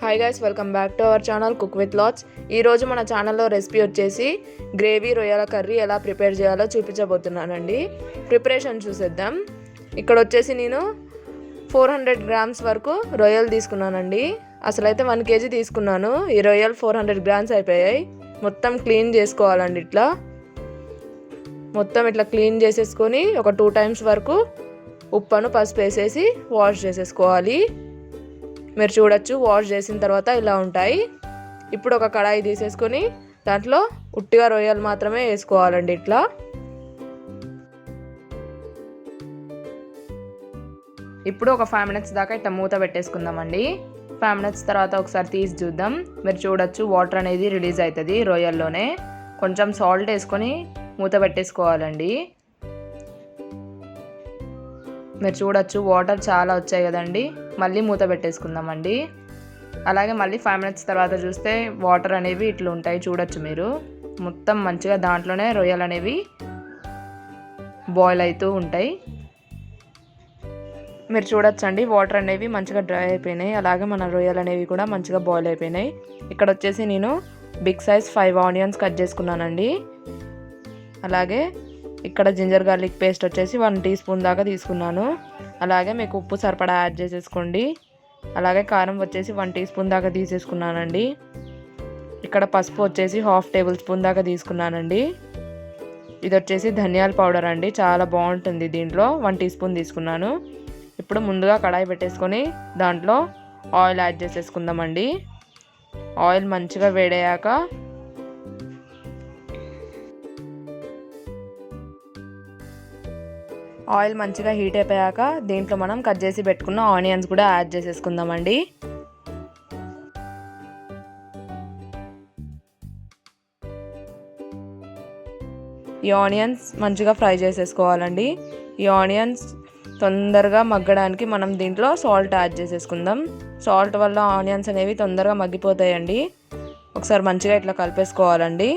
Hi guys, welcome back to our channel cook with lots. ఈరోజు మన ఛానల్లో recipe వచ్చేసి గ్రేవీ రొయ్యల కర్రీ ఎలా ప్రిపేర్ చేయాలో చూపించబోతున్నానండి. ప్రిపరేషన్ చూసేద్దాం. ఇక్కడ వచ్చేసి నేను 400 గ్రామ్స్ వరకు రొయ్యలు తీసుకున్నానండి. అసలైతే 1 kg తీసుకున్నాను. ఈ రొయ్యలు 400 గ్రామ్స్ అయిపోయాయి. మొత్తం క్లీన్ చేసుకోవాలండి. మొత్తం ఇట్లా క్లీన్ చేసేసుకొని ఒక 2 times వరకు ఉప్పును పసుపు వేసేసి వాష్ చేసేసుకోవాలి. మీరు చూడొచ్చు, వాష్ చేసిన తర్వాత ఇలా ఉంటాయి. ఇప్పుడు ఒక కడాయి తీసేసుకొని దాంట్లో ఉట్టిగా రొయ్యలు మాత్రమే వేసుకోవాలండి. ఇప్పుడు ఒక 5 minutes దాకా ఇట్లా మూత పెట్టేసుకుందామండి. 5 minutes తర్వాత ఒకసారి తీసి చూద్దాం. మీరు చూడొచ్చు, వాటర్ అనేది రిలీజ్ అవుతుంది రొయ్యల్లోనే. కొంచెం సాల్ట్ వేసుకొని మూత పెట్టేసుకోవాలండి. మీరు చూడొచ్చు, వాటర్ చాలా వచ్చాయి కదండి. మళ్ళీ మూత పెట్టేసుకుందామండి. అలాగే మళ్ళీ 5 minutes తర్వాత చూస్తే వాటర్ అనేవి ఇట్లా ఉంటాయి. చూడొచ్చు మీరు, మొత్తం మంచిగా దాంట్లోనే రొయ్యలు అనేవి బాయిల్ అవుతూ ఉంటాయి. మీరు చూడొచ్చండి, వాటర్ అనేవి మంచిగా డ్రై అయిపోయినాయి. అలాగే మన రొయ్యలు అనేవి కూడా మంచిగా బాయిల్ అయిపోయినాయి. ఇక్కడ వచ్చేసి నేను బిగ్ సైజ్ 5 ఆనియన్స్ కట్ చేసుకున్నానండి. అలాగే ఇక్కడ జింజర్ గార్లిక్ పేస్ట్ వచ్చేసి 1 teaspoon దాకా తీసుకున్నాను. అలాగే మీకు ఉప్పు సరిపడా యాడ్ చేసేసుకోండి. అలాగే కారం వచ్చేసి 1 teaspoon దాకా తీసేసుకున్నానండి. ఇక్కడ పసుపు వచ్చేసి 1/2 tablespoon దాకా తీసుకున్నానండి. ఇది వచ్చేసి ధనియాల పౌడర్ అండి, చాలా బాగుంటుంది. దీంట్లో 1 teaspoon తీసుకున్నాను. ఇప్పుడు ముందుగా కడాయి పెట్టేసుకొని దాంట్లో ఆయిల్ యాడ్ చేసేసుకుందామండి. ఆయిల్ మంచిగా వేడయ్యాక ఆయిల్ మంచిగా హీట్ అయిపోయాక దీంట్లో మనం కట్ చేసి పెట్టుకున్న ఆనియన్స్ కూడా యాడ్ చేసేసుకుందామండి. ఈ ఆనియన్స్ మంచిగా ఫ్రై చేసేసుకోవాలండి. ఈ ఆనియన్స్ తొందరగా మగ్గడానికి మనం దీంట్లో సాల్ట్ యాడ్ చేసేసుకుందాం. సాల్ట్ వల్ల ఆనియన్స్ అనేవి తొందరగా మగ్గిపోతాయండి. ఒకసారి మంచిగా ఇట్లా కలిపేసుకోవాలండి.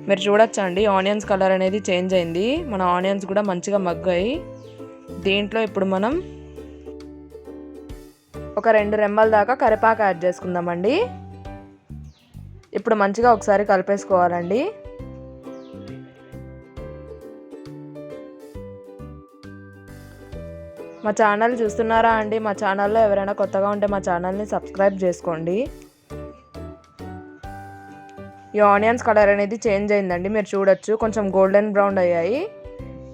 మీరు చూడొచ్చండి, ఆనియన్స్ కలర్ అనేది చేంజ్ అయింది. మన ఆనియన్స్ కూడా మంచిగా మగ్గాయి. దీంట్లో ఇప్పుడు మనం ఒక 2 రెమ్మల దాకా కరివేపాకు యాడ్ చేసుకుందామండి. ఇప్పుడు మంచిగా ఒకసారి కలిపేసుకోవాలండి. మా ఛానల్ చూస్తున్నారా అండి? మా ఛానల్లో ఎవరైనా కొత్తగా ఉంటే మా ఛానల్ని సబ్స్క్రైబ్ చేసుకోండి. ఈ ఆనియన్స్ కలర్ అనేది చేంజ్ అయిందండి. మీరు చూడొచ్చు, కొంచెం గోల్డెన్ బ్రౌన్ అయ్యాయి.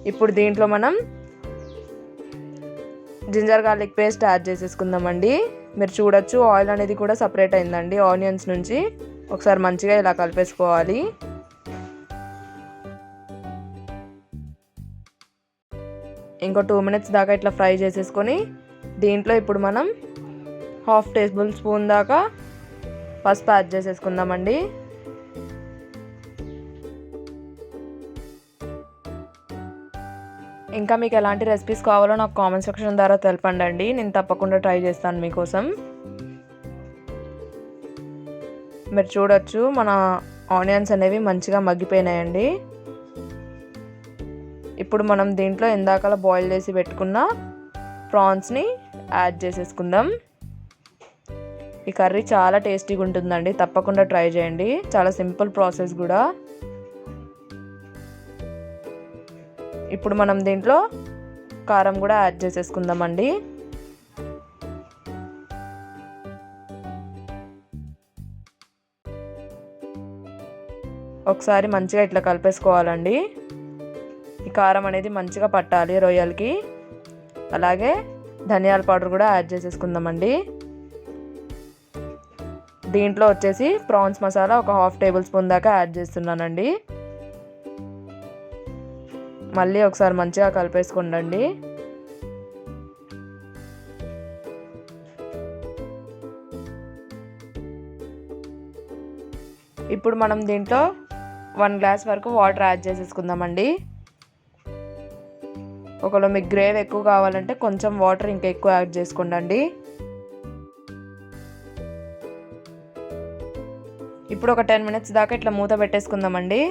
ఇప్పుడు దీంట్లో మనం జింజర్ గార్లిక్ పేస్ట్ యాడ్ చేసేసుకుందామండి. మీరు చూడొచ్చు, ఆయిల్ అనేది కూడా సపరేట్ అయిందండి ఆనియన్స్ నుంచి. ఒకసారి మంచిగా ఇలా కలిపేసుకోవాలి. ఇంకో 2 minutes దాకా ఇట్లా ఫ్రై చేసేసుకొని దీంట్లో ఇప్పుడు మనం 1/2 tablespoon దాకా పసుపు యాడ్ చేసేసుకుందామండి. ఇంకా మీకు ఎలాంటి రెసిపీస్ కావాలో నాకు కామెంట్ సెక్షన్ ద్వారా తెలపండి. నేను తప్పకుండా ట్రై చేస్తాను మీకోసం. మీరు చూడొచ్చు, మన ఆనియన్స్ అనేవి మంచిగా మగ్గిపోయినాయండి. ఇప్పుడు మనం దీంట్లో ఇందాకలా బాయిల్ చేసి పెట్టుకున్న ప్రాన్స్ని యాడ్ చేసేసుకుందాం. ఈ కర్రీ చాలా టేస్టీగా ఉంటుందండి, తప్పకుండా ట్రై చేయండి. చాలా సింపుల్ ప్రాసెస్ కూడా. ఇప్పుడు మనం దీంట్లో కారం కూడా యాడ్ చేసేసుకుందామండి. ఒకసారి మంచిగా ఇట్లా కలిపేసుకోవాలండి. ఈ కారం అనేది మంచిగా పట్టాలి రొయ్యలకి. అలాగే ధనియాల పౌడర్ కూడా యాడ్ చేసేసుకుందామండి. దీంట్లో వచ్చేసి ప్రాన్స్ మసాలా ఒక 1/2 tablespoon దాకా యాడ్ చేస్తున్నానండి. మళ్ళీ ఒకసారి మంచిగా కలిపేసుకోండి. ఇప్పుడు మనం దీంట్లో 1 glass వరకు వాటర్ యాడ్ చేసేసుకుందామండి. ఒకవేళ మీకు గ్రేవీ ఎక్కువ కావాలంటే కొంచెం వాటర్ ఇంకా ఎక్కువ యాడ్ చేసుకోండి. ఇప్పుడు ఒక 10 minutes దాకా ఇట్లా మూత పెట్టేసుకుందామండి.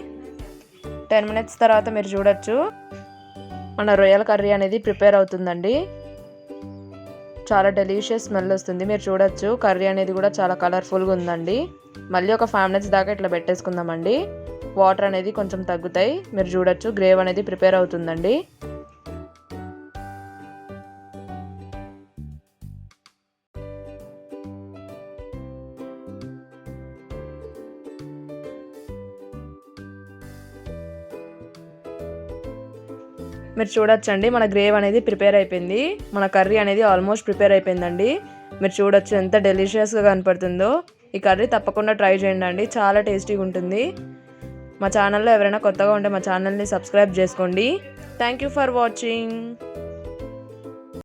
10 minutes తర్వాత మీరు చూడొచ్చు, మన రొయ్యల కర్రీ అనేది ప్రిపేర్ అవుతుందండి. చాలా డెలిషియస్ స్మెల్ వస్తుంది. మీరు చూడొచ్చు కర్రీ అనేది కూడా చాలా కలర్ఫుల్గా ఉందండి. మళ్ళీ ఒక 5 మినిట్స్ దాకా ఇట్లా పెట్టేసుకుందామండి. వాటర్ అనేది కొంచెం తగ్గుతాయి. మీరు చూడొచ్చు గ్రేవీ అనేది ప్రిపేర్ అవుతుందండి. మీరు చూడొచ్చండి మన గ్రేవీ అనేది ప్రిపేర్ అయిపోయింది. మన కర్రీ అనేది ఆల్మోస్ట్ ప్రిపేర్ అయిపోయిందండి. మీరు చూడొచ్చు ఎంత డెలిషియస్గా కనపడుతుందో. ఈ కర్రీ తప్పకుండా ట్రై చేయండి, చాలా టేస్టీగా ఉంటుంది. మా ఛానల్లో ఎవరైనా కొత్తగా ఉంటే మా ఛానల్ని సబ్స్క్రైబ్ చేసుకోండి. Thank you for watching.